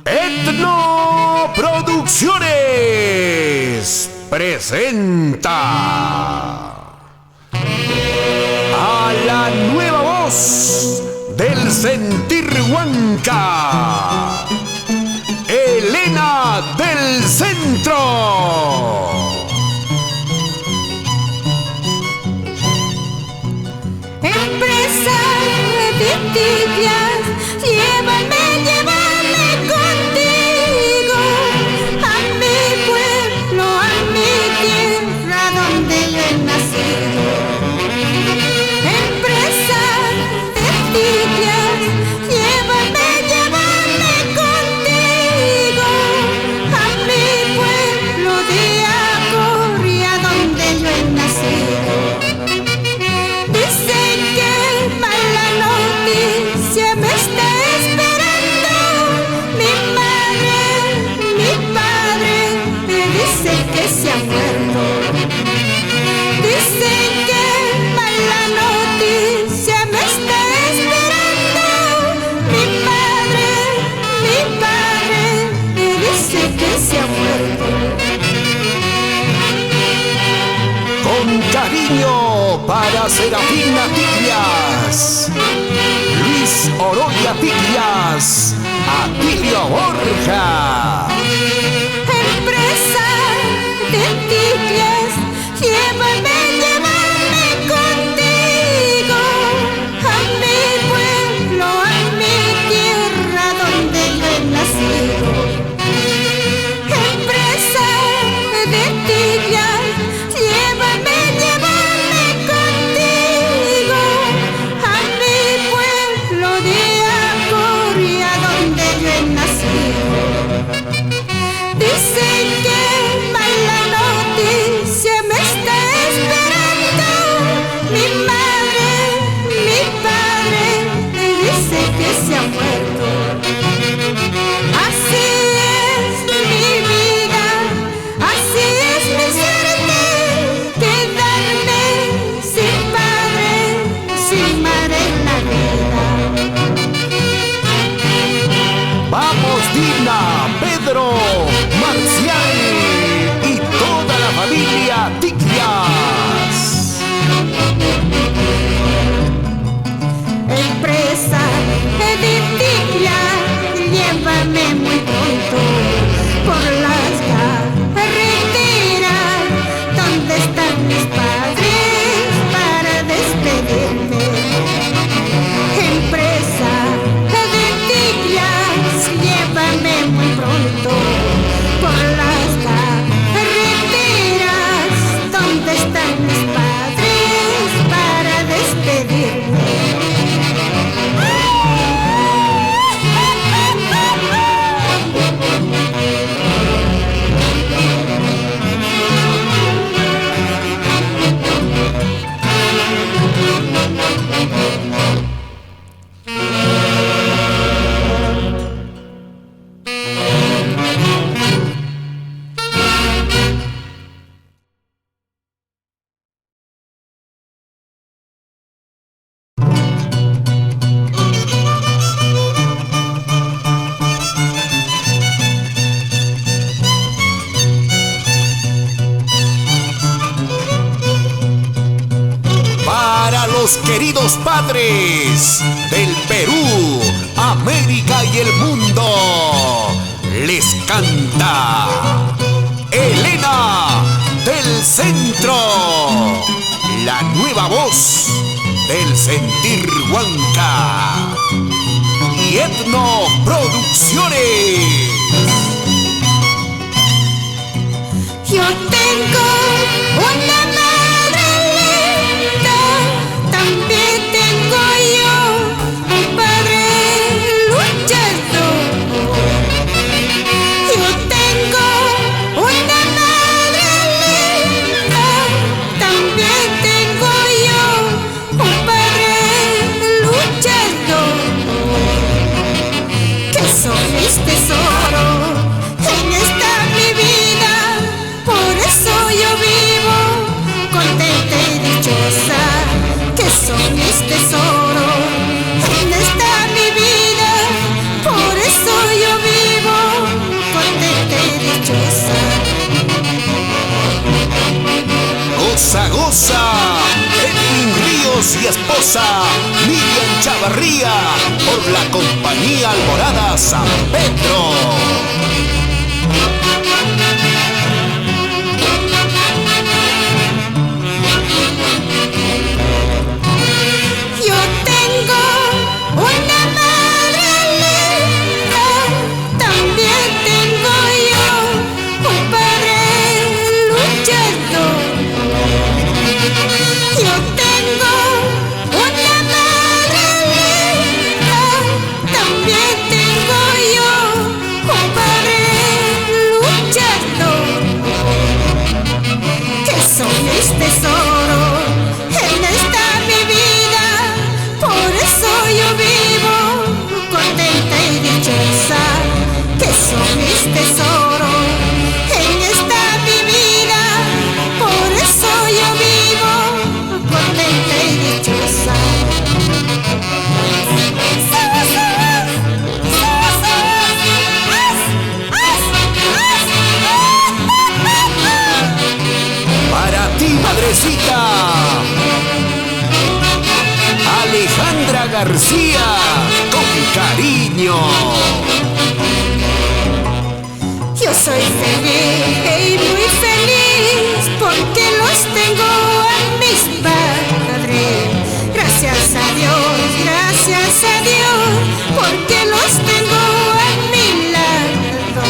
Etno Producciones presenta a la nueva voz del sentir huanca, Elena del Centro. Empresa de tibias, llévame contigo a mi pueblo, a mi tierra donde yo he nacido. Empresa de tibias, llévame contigo a mi pueblo de Acoria donde yo he nacido. Dice que mala noticia me está esperando. Mi madre, mi padre me dice que se ha muerto. Dice que mala noticia me está esperando. Mi madre, mi padre me dice que se ha muerto. Con cariño para Serafina Tiglias, Luis Oroya Tiglias, Atilio Borja. Empresa de tibias, llévame contigo a mi pueblo, a mi tierra donde yo he nacido. Empresa de tibias, llévame contigo a mi pueblo de Acoria donde yo he nacido. Dicen que mala noticia me está esperando. Mi madre, mi padre me dice que se ha muerto. Así es mi vida, así es mi suerte, quedarme sin padre, sin madre en la vida. Vamos Dina, Pedro, Marcial y toda la familia Tiglias. Empresa de tibias, llévame muy pronto por las carreteras donde están mis padres para despedirme. Empresa de tibias, llévame muy pronto por las carreteras donde están mis padres para despedirme. Los queridos padres del Perú, América y el mundo, les canta Elena del Centro, la nueva voz del sentir huanca, y Etno Producciones. Yo tengo una madre linda, también tengo yo un padre luchador. Yo tengo una madre linda, también tengo yo un padre luchador, que son mis tesoros. esposa Miriam Chavarría, por la compañía Alborada San Pedro. Alejandra García, con cariño. Yo soy feliz y muy feliz porque los tengo a mis padres. Gracias a Dios, porque los tengo a mi lado.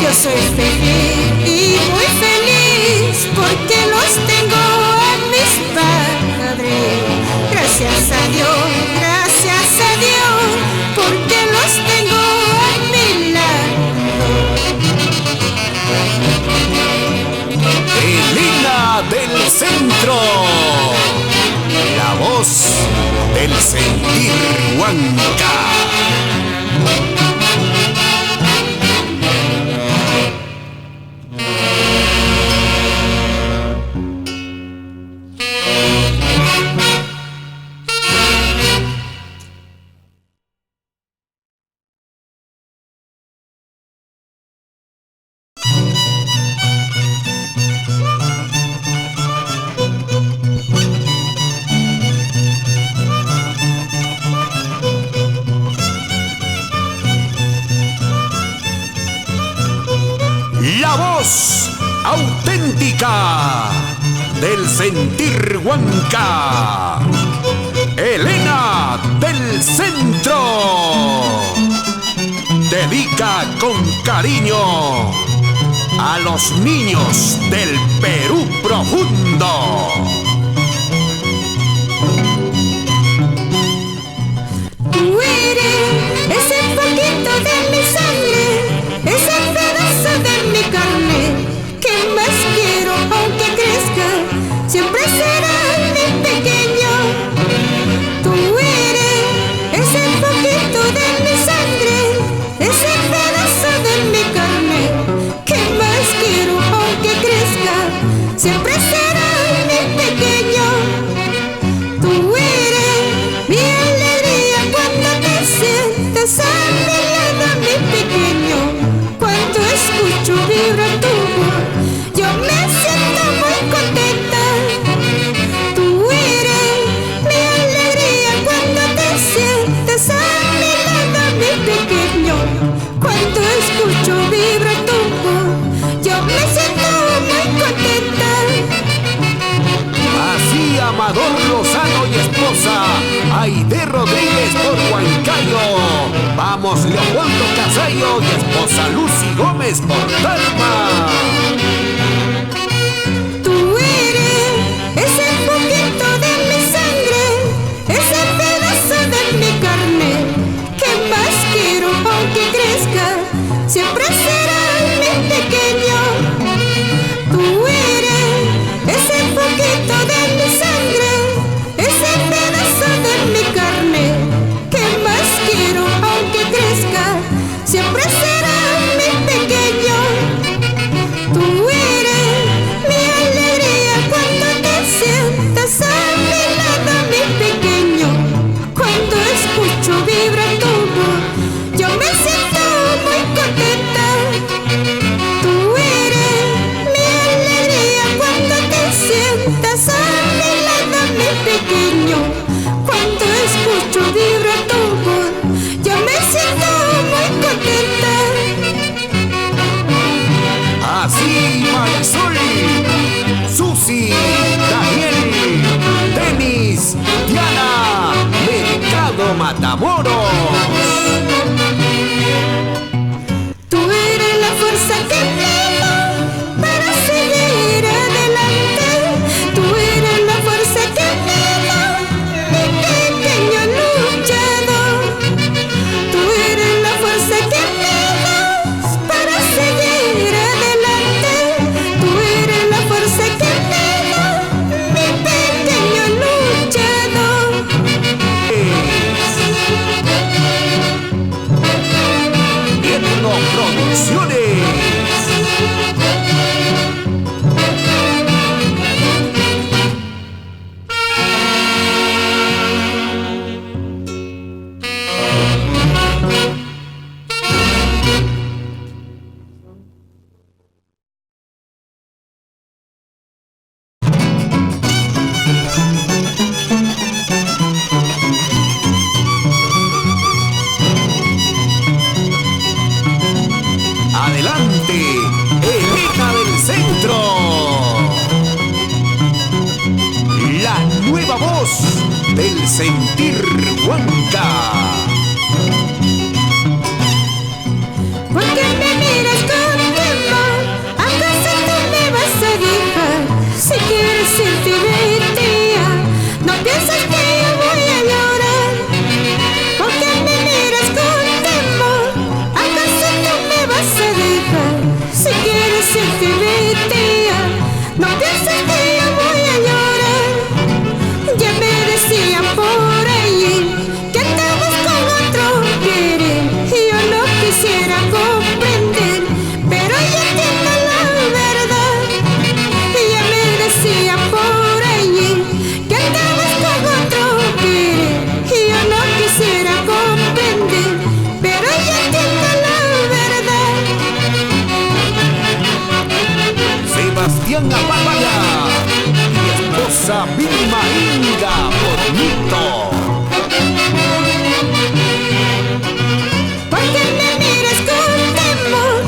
Yo soy feliz y muy feliz porque los tengo a mis padres. Gracias a Dios, porque los tengo a mi lado. Elena del Centro, la voz del sentir huanca. La voz auténtica del sentir huanca, Elena del Centro, dedica con cariño a los niños del Perú profundo. Tú eres ese poquito de mi sangre, ese pedazo de mi carne, que más quiero aunque crezca, siempre será mi pequeño. Tú eres ese poquito de mi sangre, ese pedazo de mi carne, que más quiero aunque crezca, siempre será mi pequeño. Tú eres mi alegría cuando te sientas a mi lado, mi pequeño. Cuando escucho vibrar tu voz, yo me siento muy contenta. Tú eres mi alegría cuando te sientas a mi lado, mi pequeño. Cuando escucho vibrar tu voz, yo me siento muy contenta. Así Amador Lozano y esposa Aide Rodríguez por Huancayo. Vamos Leopoldo Casayo y esposa Lucy Gómez por Tarma. Tú eres ese poquito de mi sangre, ese pedazo de mi carne, que más quiero aunque crezca, siempre será mi pequeño. Tú eres ese poquito de mi sangre, ese pedazo de mi carne, que más quiero aunque crezca, siempre será mi pequeño. Así Marisol, Susi, Daniel, Denis, Diana, Mercado Matamoros. Tú eres la fuerza que me da para seguir adelante. Tú eres la fuerza que me da, mi pequeño luchador. Tú eres la fuerza que me das para seguir adelante. Tú eres la fuerza que me da, mi pequeño luchador. Etno Producciones. Adelante, Elena del Centro. La nueva voz del sentir Huanca. ¿Por qué me miras con temor? ¿Acaso tú me vas a dejar? Si quieres irte, vete ya. No piensas que yo voy a llorar. ¿Por qué me miras con temor? ¿Acaso tú me vas a dejar? Si quieres irte, vete ya. No piensas que yo voy a llorar. Ya me decían por allí que andabas con otro querer, y yo no quisiera comprender, pero yo entiendo la verdad. Y ya me decían por allí que andabas con otro querer, y yo no quisiera comprender, pero yo entiendo la verdad. Sebastián Apapaya y esposa Vilma Inga Bonito. ¿Por qué me miras con temor?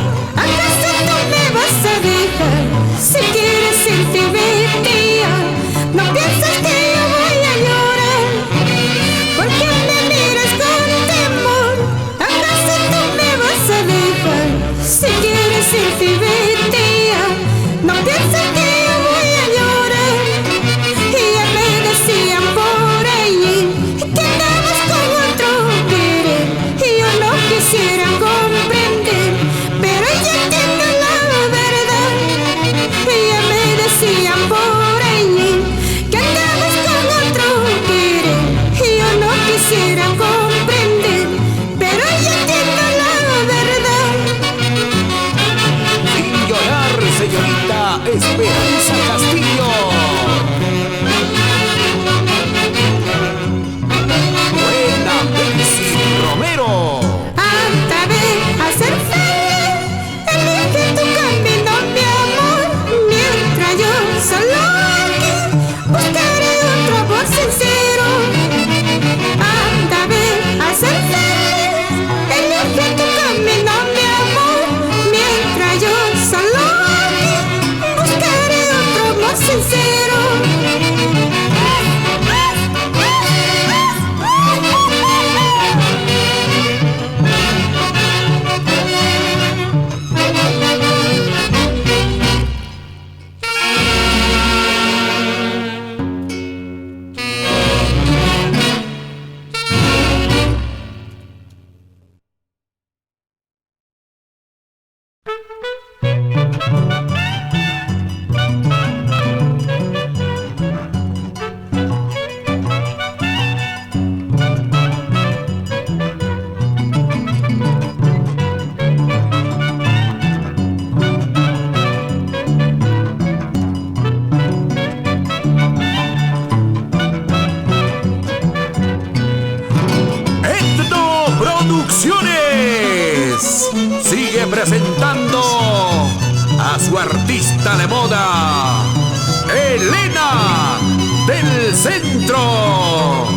¿Acaso tú me vas a dejar? Si quieres irte, vete ya. No piensas que yo voy a llorar. ¿Por qué me miras con temor? ¿Acaso tú me vas a dejar? Si quieres irte, vete ya. No piensas que yo voy a llorar. Y ya me decían por allí que andabas con otro querer, y yo no quisiera comprender, pero yo entiendo la verdad. Y ya me decían por allí que andabas con otro querer, y yo no quisiera comprender, pero yo entiendo la verdad. Sin llorar, señorita Esperanza Castillo. Buena Betsy Romero. Anda, ve a ser feliz, elige tu camino, mi amor, mientras yo solo aquí buscaré otro amor sincero. Anda, ve a ser feliz, elige tu camino, mi amor, mientras yo solo aquí buscaré otro amor sincero. presentando a su artista de moda, Elena del Centro,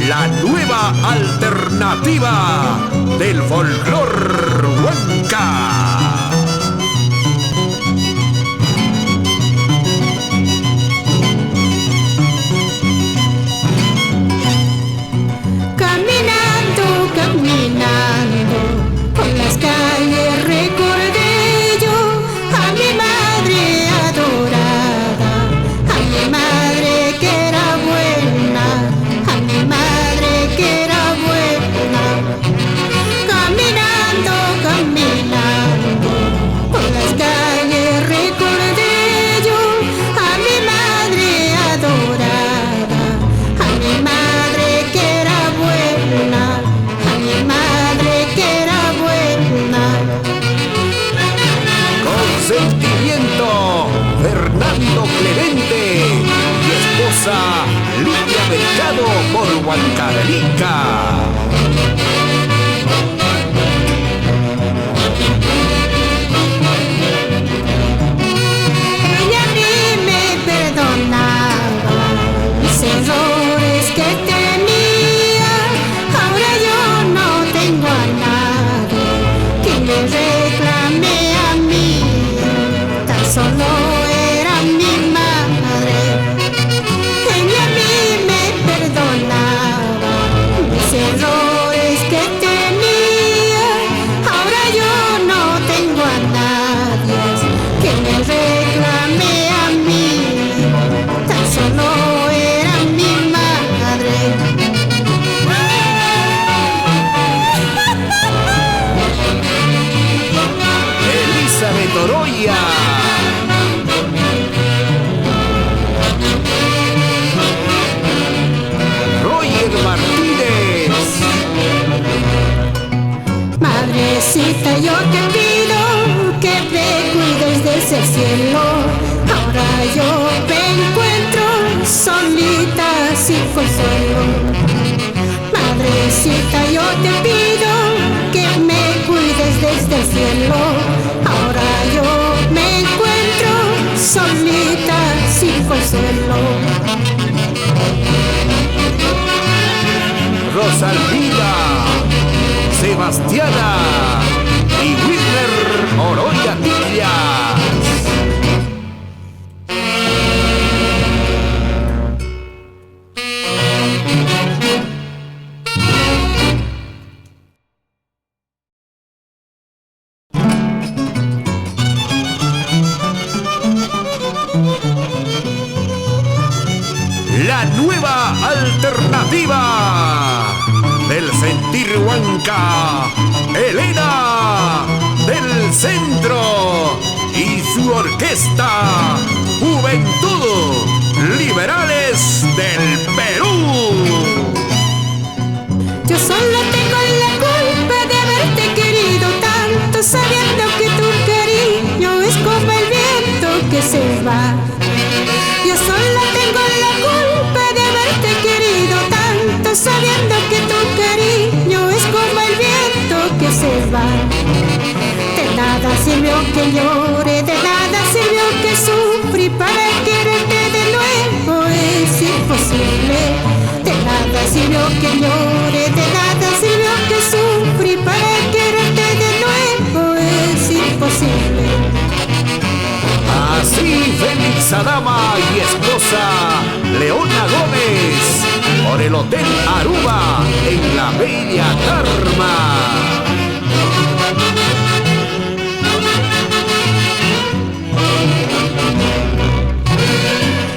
la nueva alternativa del folclor huanca. sentimiento, Fernando Clemente y esposa Lidia Mercado por Huancavelica. Ella a mí me perdonaba mis errores que tenía. Ahora yo no tengo a nadie que me reclame a mí. Tan solo era mi madre. Ella a mí me perdonaba mis errores que tenía. Ahora yo no tengo a nadie que me reclame a mí. Tan solo era mi madre. Elizabeth Oroya. Roger Martínez. Madrecita, yo te pido que me cuides desde el cielo. Ahora yo me encuentro solita sin consuelo. Madrecita, yo te pido que me cuides desde el cielo. Ahora yo me encuentro solita sin consuelo. Rosalvida, Sebastiana y Wilmer Oroya Tiglias. La nueva alternativa del sentir huanca, Elena del Centro y su orquesta Juventud Liberales del Perú. Yo solo tengo la culpa de haberte querido tanto, sabiendo que tu cariño es como el viento que se va. Yo solo tengo la culpa de haberte querido tanto, sabiendo que tu cariño es como el viento que se va. De nada sirvió que llore, de nada sirvió que sufrí, para quererte de nuevo es imposible. De nada sirvió que llore, de nada sirvió que sufrí, para quererte de nuevo es imposible. Así Félix Adama y esposa Leona Gómez por el Hotel Aruba en la Bella Tarma.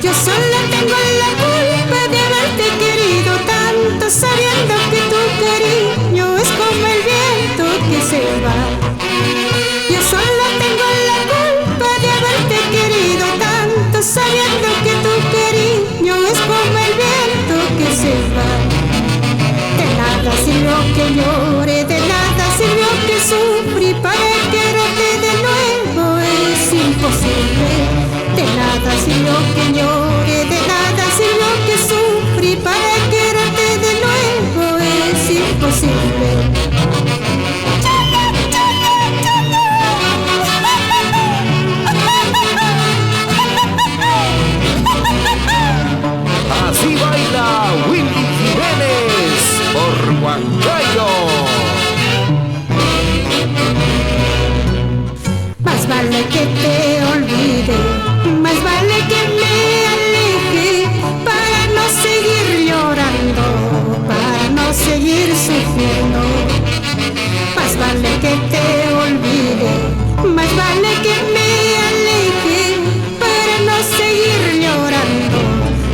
Yo solo tengo la culpa de haberte querido tanto, sabiendo que tu cariño es como el viento que se va. Yo solo tengo la culpa de haberte querido tanto, sabiendo que tu cariño es como el viento que se va. De nada sirvió que llore, de nada sirvió que sufrí, para quererte de nuevo es imposible. De nada sirvió que llore, de nada sirvió que sufrí, para quererte de nuevo es imposible. Así baila Willy Jiménez por Huancayo. Más vale que te olvide, más vale que me aleje, para no seguir llorando, para no seguir sufriendo. Más vale que te olvide, más vale que me aleje, para no seguir llorando,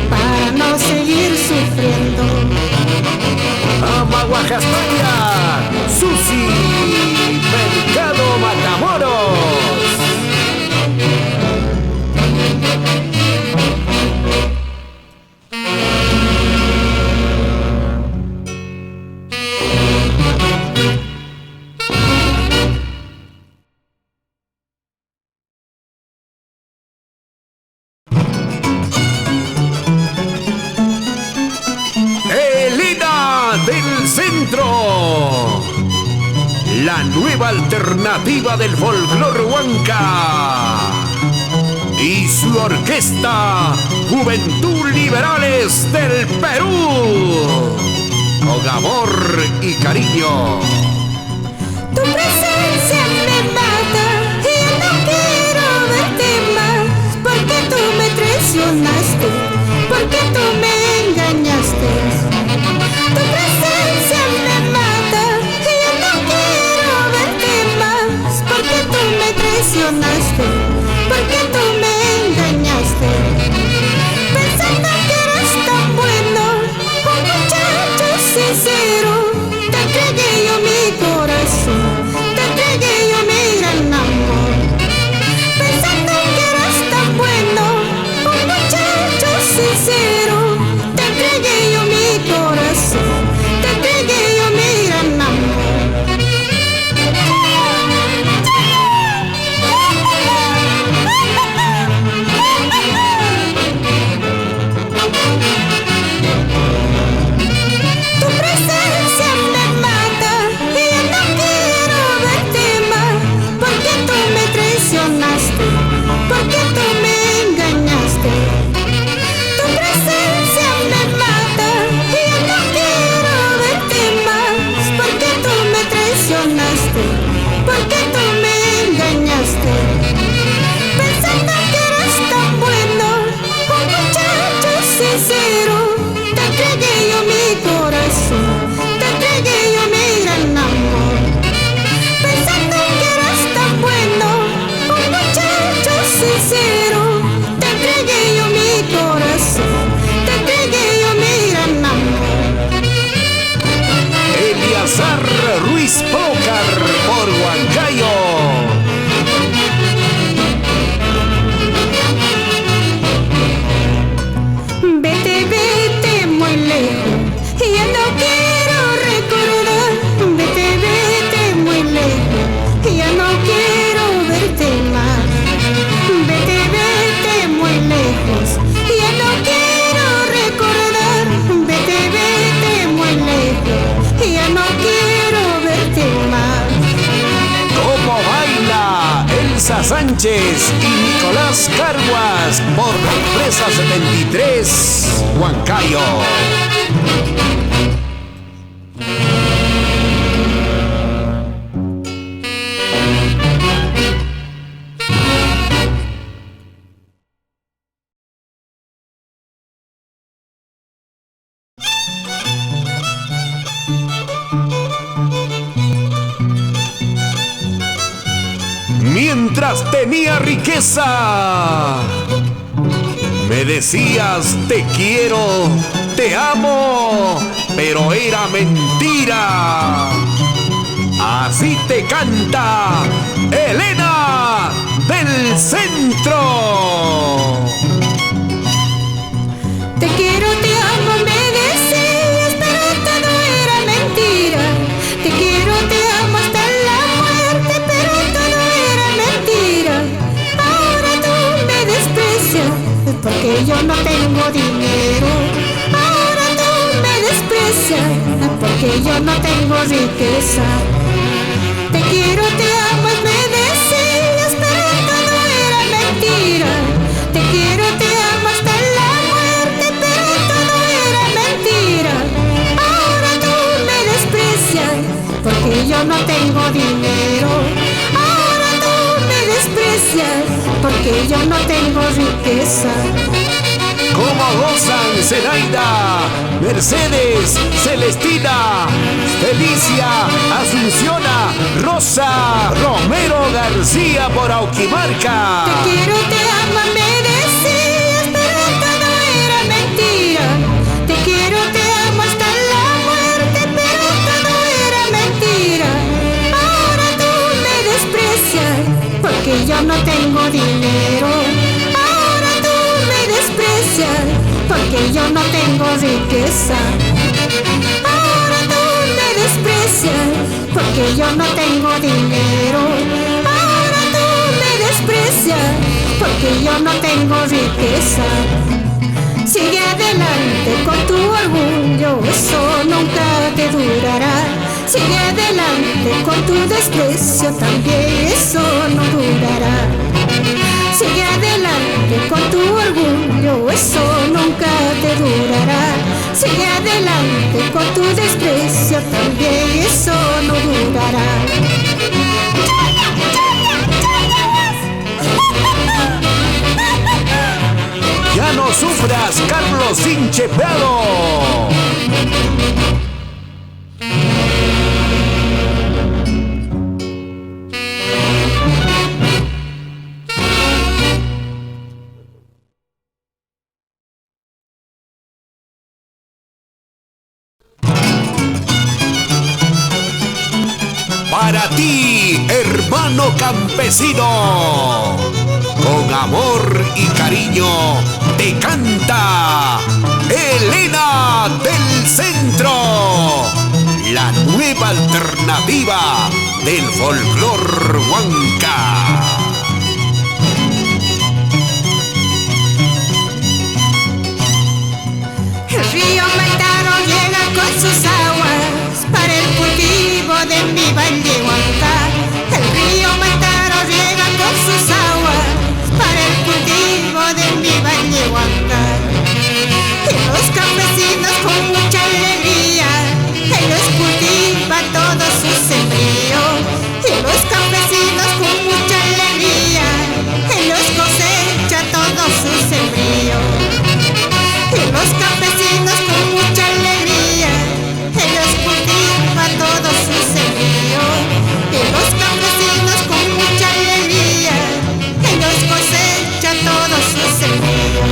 para no seguir sufriendo. Amaguajastaña, Susi Mercado Matamoros. la nueva alternativa del folclor huanca. Y su orquesta, Juventud Liberales del Perú, con amor y cariño. Tu presencia me mata y yo no quiero verte más, porque tú me traicionaste, porque tú me engañaste. Tu presencia me mata y yo no quiero verte más, porque tú me traicionaste, porque tú me engañaste. Pensando que eras tan bueno, un muchacho sincero, te entregué yo mi corazón, te entregué yo mi gran amor. Pensando que eras tan bueno, un muchacho sincero, te entregué yo mi corazón, te entregué yo mi gran amor. Tu presencia me mata y yo no quiero verte más, porque tú me traicionaste, porque tú me engañaste. Tu presencia me mata y yo no quiero verte más, porque tú me traicionaste, porque tú me engañaste. Pensando que eras tan bueno, un muchacho sincero, te entregué yo mi corazón, te entregué yo mi gran amor. Pensando que eras tan bueno, un muchacho sincero, te entregué yo mi corazón, te entregué yo mi gran amor. Eliazar Ruiz Pócar por Huancayo. Vete, vete muy lejos, y ya no quiero recordar. Vete, vete muy lejos, y ya no quiero verte más. Vete, vete muy lejos, y ya no quiero recordar. Vete, vete muy lejos, y ya no quiero verte más. ¿Cómo baila Elsa Sánchez y Nicolás Carguas por la Empresa 73 Huancayo? Mientras tenía riqueza, me decías te quiero, te amo, pero era mentira. Así te canta Elena del Centro. Te quiero, te amo, me decías, pero todo era mentira. Te quiero, te amo hasta la muerte, pero todo era mentira. Ahora tú me desprecias, porque yo no tengo dinero. Ahora tú me desprecias, porque yo no tengo riqueza. Te quiero, te amo, me decías, pero todo era mentira. Te quiero, te amo hasta la muerte, pero todo era mentira. Ahora tú me desprecias, porque yo no tengo dinero. Ahora tú me desprecias, porque yo no tengo riqueza. ¿Cómo gozan Zenaida, Mercedes, Celestina, Felicia, Asuncióna, Rosa, Romero García por Auquimarca? Te quiero, te amo, me decías, pero todo era mentira. Te quiero, te amo hasta la muerte, pero todo era mentira. Ahora tú me desprecias, porque yo no tengo dinero. Ahora tú me desprecias, porque yo no tengo riqueza. Ahora tú me desprecias, porque yo no tengo dinero. Ahora tú me desprecias, porque yo no tengo riqueza. Sigue adelante con tu orgullo, eso nunca te durará. Sigue adelante con tu desprecio, también eso no durará. Sigue adelante con tu orgullo, eso nunca te durará. Sigue adelante con tu desprecio, también eso no durará. Ya no sufras, Carlos Inchepeado. Para ti, hermano campesino, con amor y cariño te canta Elena del Centro, la nueva alternativa del folclor huanca. El río Mantaro llega con sus aguas para el cultivo de mi valle Huanca. El río Mantaro llega con sus aguas para el cultivo de mi valle Huanca. Y los campesinos con mucha alegría, ellos cultivan todo su sembrío. Y los campesinos con mucha alegría, ellos cosechan todo su sembrío. Y los campesinos con mucha alegría, ellos cultivan todo su sembrío. Y los campesinos con mucha alegría, ellos cosechan todo su sembrío.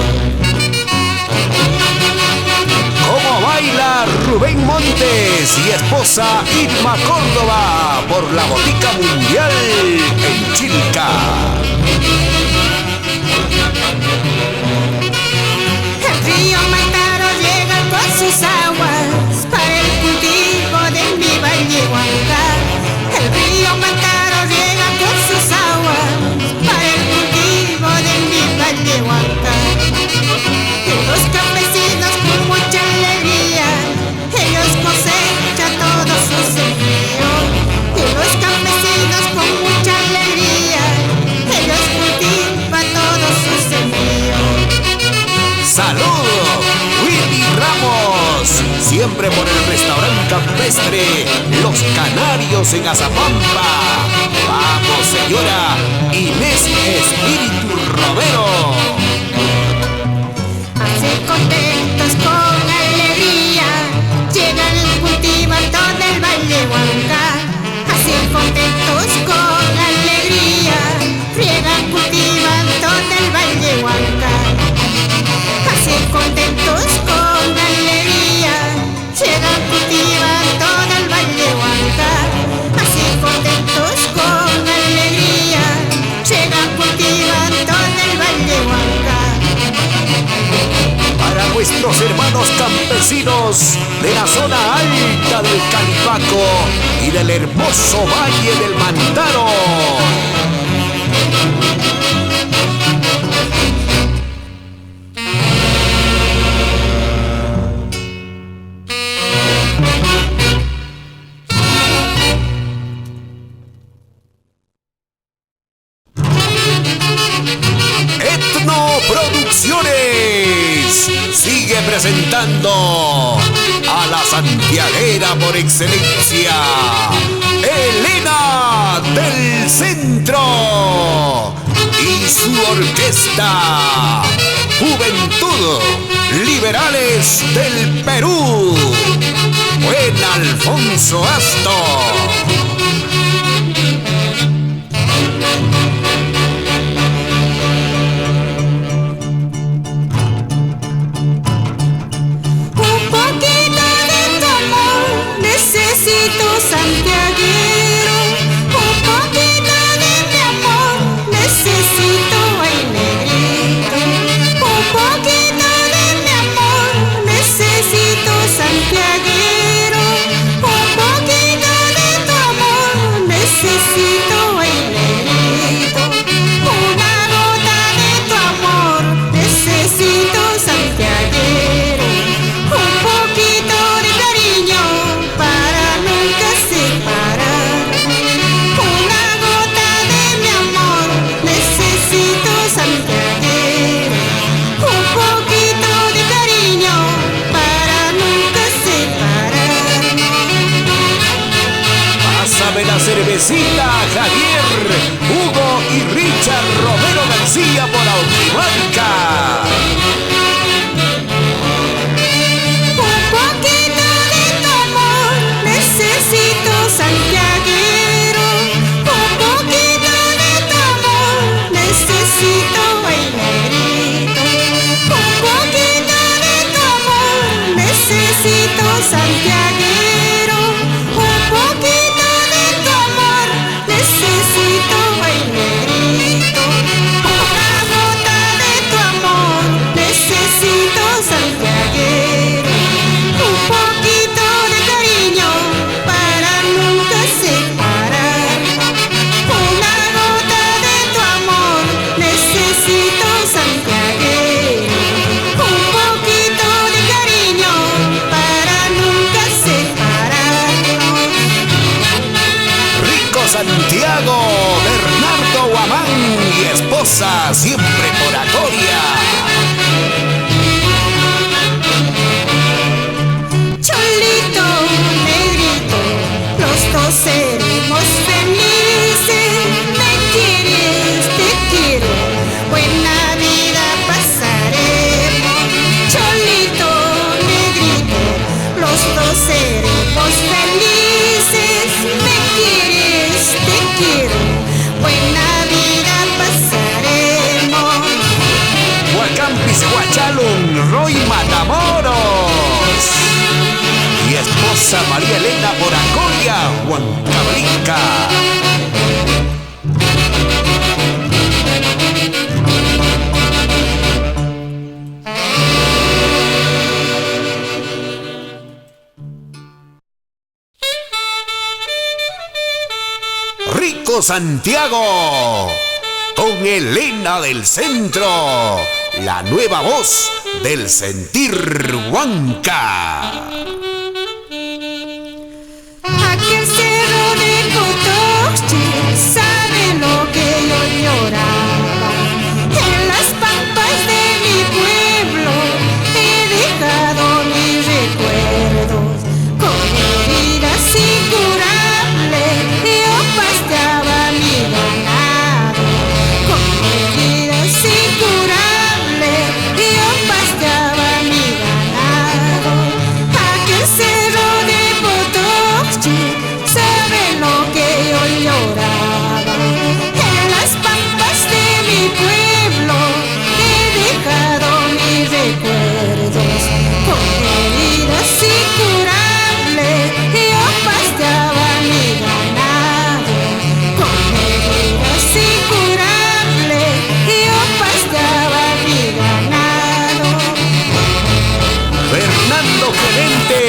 Cómo baila Rubén Montes y esposa Irma Córdoba por la botica mundial en Chilca. El río Mantaro llega con sus aguas para el cultivo de mi valle Huanca. El río Mantaro llega con sus aguas para el cultivo de mi valle Huanca. Y los campesinos con mucha alegría, ellos cosechan todo su sembrío. Y los campesinos con mucha alegría, ellos cultivan todo su sembrío. ¡Saludos! Willy Ramos, siempre por el restaurante campestre Los Canarios en Azapampa. ¡Vamos, señora Inés Espíritu Romero! Así contentos con alegría, llegan y cultivan todo el valle Huanca. Así contentos con alegría, friegan, cultivan todo el valle Huanca. Así contentos con alegría, llegan, cultivan todo el valle Huanca. Así contentos con alegría, llegan, cultivan todo el valle Huanca. Para nuestros hermanos campesinos de la zona alta del Califaco y del hermoso valle del Mantaro. Producciones sigue presentando a la santiaguera por excelencia, Elena del Centro y su orquesta Juventud Liberales del Perú, Buen Alfonso Astor. Santiaguero, un poquito de mi amor necesito, ay negrito. Un poquito de mi amor necesito, santiaguero. Un poquito de tu amor necesito, ay negrito. Teresita, Javier, Hugo y Richard Romero García por Autimarca. Un poquito de tu amor necesito, santiaguero. Un poquito de tu amor necesito, bailarito. Un poquito de tu amor necesito, santiaguero. Un poquito de tu amor necesito, bailarito. Una gota de tu amor necesito, santiaguero. Un poquito de cariño para nunca separar. Una gota de tu amor necesito, santiaguero. Un poquito de cariño para nunca separarnos. Rico Santiago, Bernardo Guamán y esposa, siempre por Acoria. Cholito, negrito, los dos seremos felices. Me quieres, te quiero, buena vida pasaremos. Cholito, negrito, los dos seremos felices. Me quieres, te quiero, buena vida pasaremos. Huacampis Huachalun, Roy Matamoros. Y esposa María Elena por Acoria, Huancavelica. Rico Santiago, con Elena del Centro, la nueva voz del sentir huanca. Aquel cerro de Cotoxchi sabe lo que yo lloraba. En las pampas de mi pueblo he dejado mis recuerdos. Con heridas incurables yo pasteaba mi ganado. Con heridas incurables yo pasteaba mi ganado. Aquel cerro de Cotoxchi sabe lo que yo lloraba. En las pampas de mi pueblo he dejado mis recuerdos. Con heridas incurables yo pasteaba mi ganado. Con heridas incurables yo pasteaba mi ganado. Fernando Gerente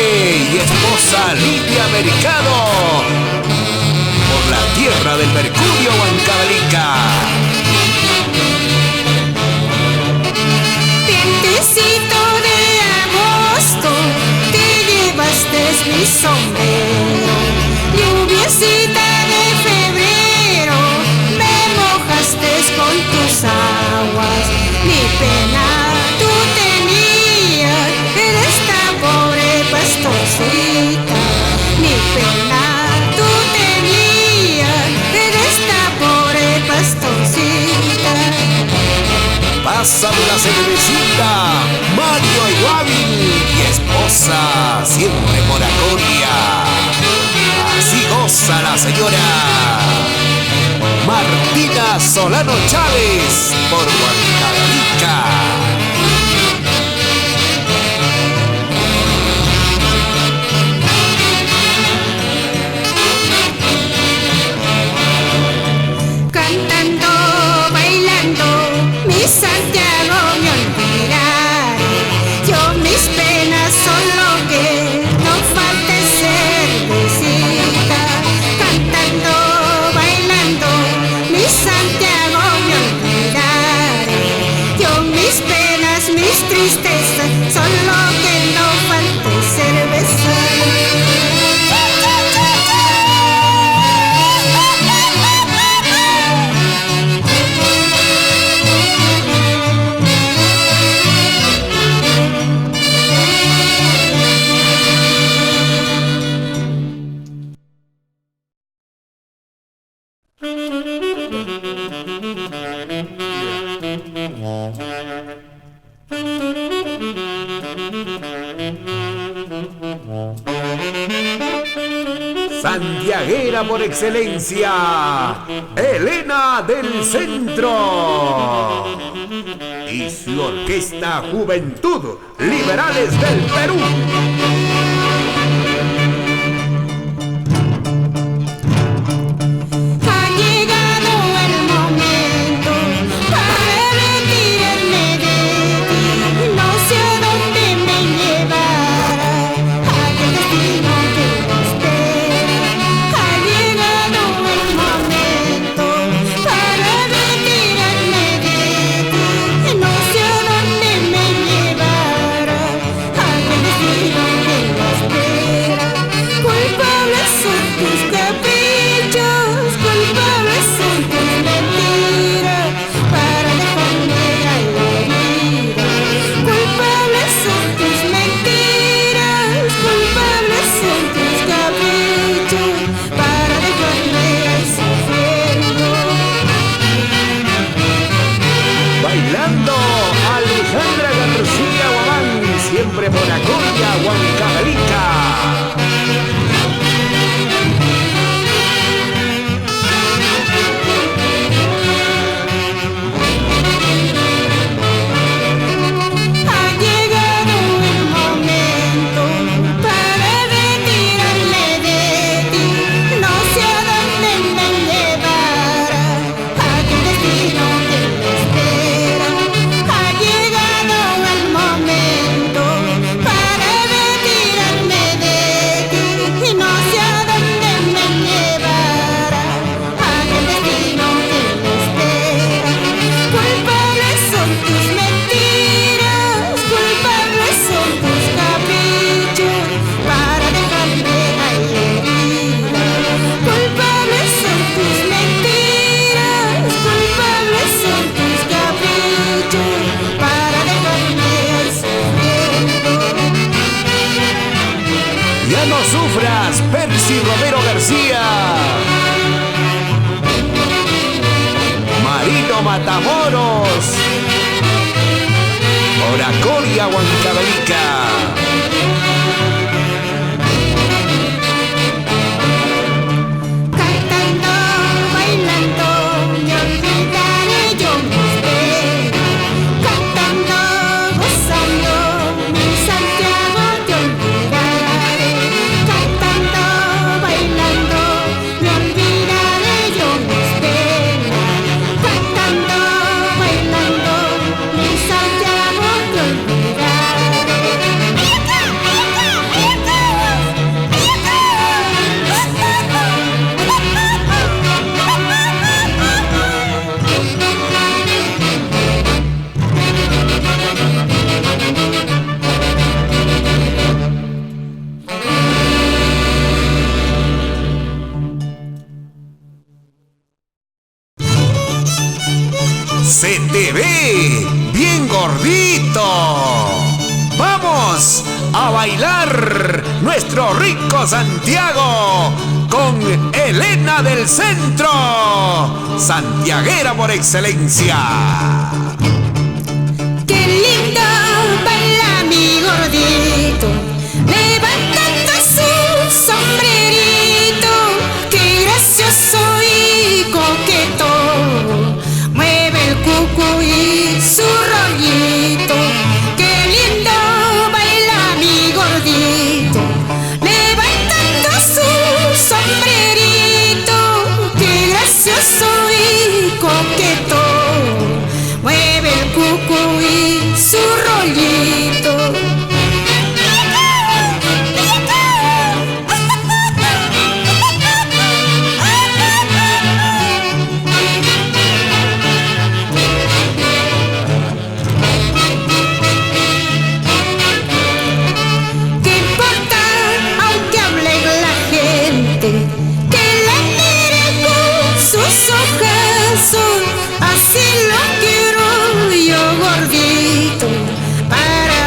y esposa Lidia Mercado, por la tierra del Mercurio, Huancavelica. Vientecito de agosto, te llevaste mi sombrero. Lluviecita de febrero, me mojaste con tus aguas. Mi pena tú tenías en esta pobre pastorcita. Mi pena tú tenías en esta pobre pastorcita. Pásame la cervecita, Mario Iguavin y esposa, siempre por Acoria. Así goza la señora Martina Solano Chávez por Huancavelica. Cantando, bailando, mi Santiago me olvidaré. Yo mis penas son lo que no falta es cervecita. Cantando, bailando, mi Santiago me olvidaré. Yo mis penas, mis tristezas son lo que no falta es cerveza. Santiaguera por excelencia, Elena del Centro y su orquesta Juventud Liberales del Perú. Siempre por Acoria, Huancavelica. Ya no sufras, Percy Romero García. Marino Matamoros. Oracoria, Huancavelica. Se te ve bien gordito. Vamos a bailar nuestro rico Santiago con Elena del Centro, santiaguera por excelencia. Qué lindo baila mi gordito, levantando su sombrerito. Qué gracioso y coqueto, cucu y su rollito. Qué lindo baila mi gordito, levantando su sombrerito. Qué gracioso y coqueto, mueve el cucu y su rollito. Así lo quiero yo gordito, para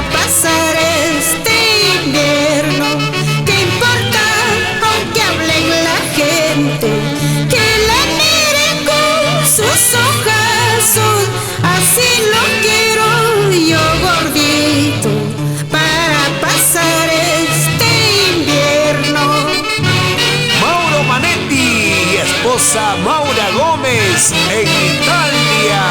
Nápoles, en Italia.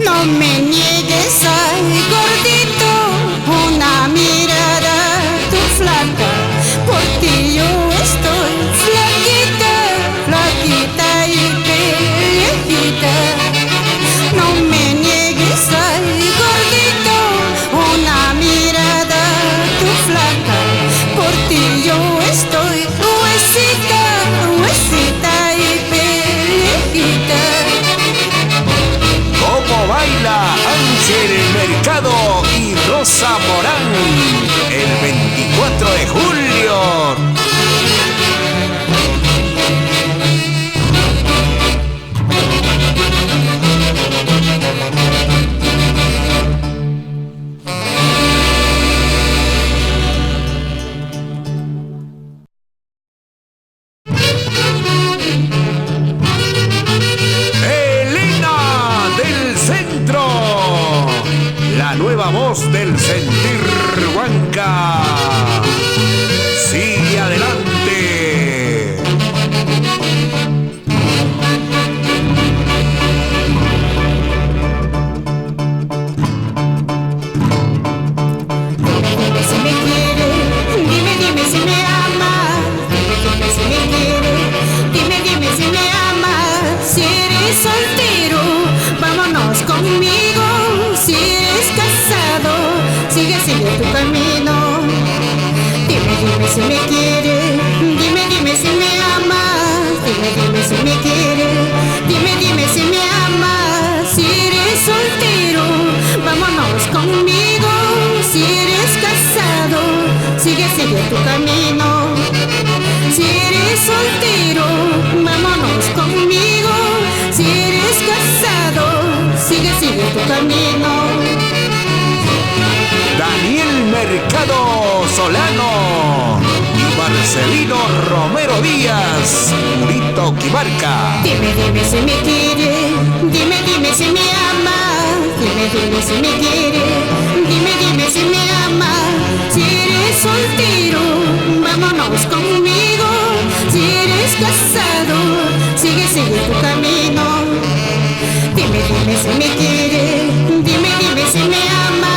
No me niegues, ay gordito, una mirada, tu flaca, por ti yo estoy flaquita, flaquita y viejita. No me niegues, ay gordito, una mirada, tu flaca, por ti yo estoy huesita, huesita y viejita. ¿Cómo baila Ángel Mercado y Rosa Morán el 24 de julio? Elena del Centro, la nueva voz del sentir huanca. Sigue adelante. Dime si me quiere, dime si me ama, dime si me quiere, dime si me ama. Si eres soltero, vámonos conmigo. Si eres casado, sigue tu camino. Dime si me quiere, dime si me ama, dime si me quiere, dime si me ama. Si eres soltero, vámonos conmigo. Si eres casado, sigue tu camino. Si eres soltero, vámonos conmigo. Si eres casado, sigue tu camino. Daniel Mercado Solano y Marcelino Romero Díaz, Purito Quibarca. Dime si me quiere, dime si me ama, dime si me quiere, dime si me ama. Si eres soltero, vámonos conmigo. Si eres casado, sigue tu camino. Dime si me quiere, dime si me ama,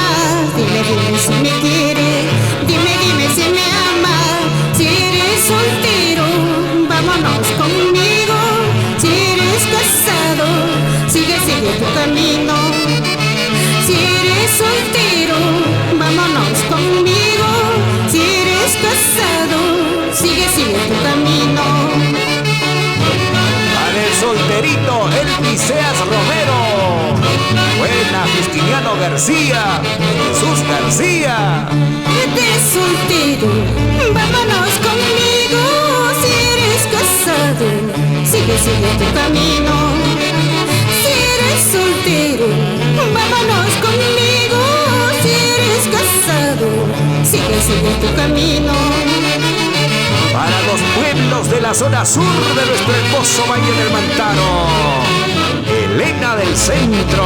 dime si me quiere, dime si me ama. Si eres soltero, vámonos conmigo. Si eres casado, sigue tu camino. Si eres soltero, vámonos conmigo. Si eres casado, sigue tu camino. Para el solterito Elviseas Romero, buena Justiniano García, Jesús García. De soltero, vámonos conmigo. Si eres casado, sigue tu camino. Si eres soltero, vámonos conmigo. Si eres casado, sigue tu camino. Para los pueblos de la zona sur de nuestro hermoso Valle del Mantaro, Elena del Centro.